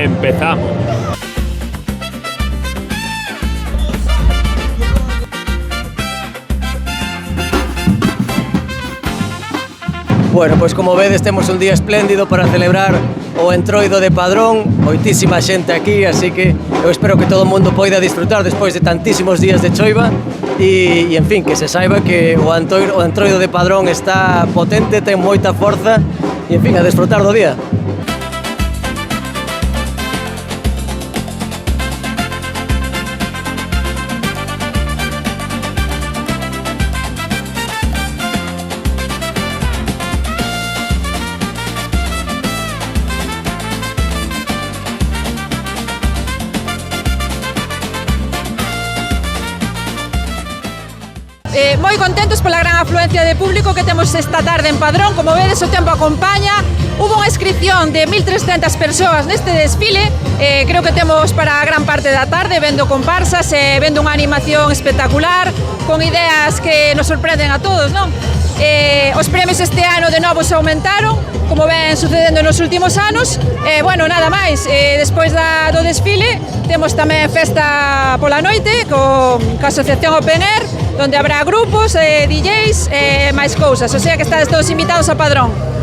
empezamos. Bueno, pois como vedes temos un día espléndido para celebrar o Entroido de Padrón, moitísima xente aquí, así que eu espero que todo o mundo poida disfrutar despois de tantísimos días de choiva e en fin, que se saiba que o Entroido de Padrón está potente, ten moita forza e en fin, a disfrutar do día. Moi contentos pola gran afluencia de público que temos esta tarde en Padrón. Como vedes, o tempo acompaña. Hubo unha inscripción de 1.300 persoas neste desfile. Creo que temos para a gran parte da tarde vendo comparsas, vendo unha animación espectacular con ideas que nos sorprenden a todos, non? Os premios este ano de novo se aumentaron, como ven sucedendo nos últimos anos. Bueno, nada máis, despois do desfile temos tamén festa pola noite co Asociación Open Air, onde habrá grupos, DJs e máis cousas, o sea que estades todos invitados a Padrón.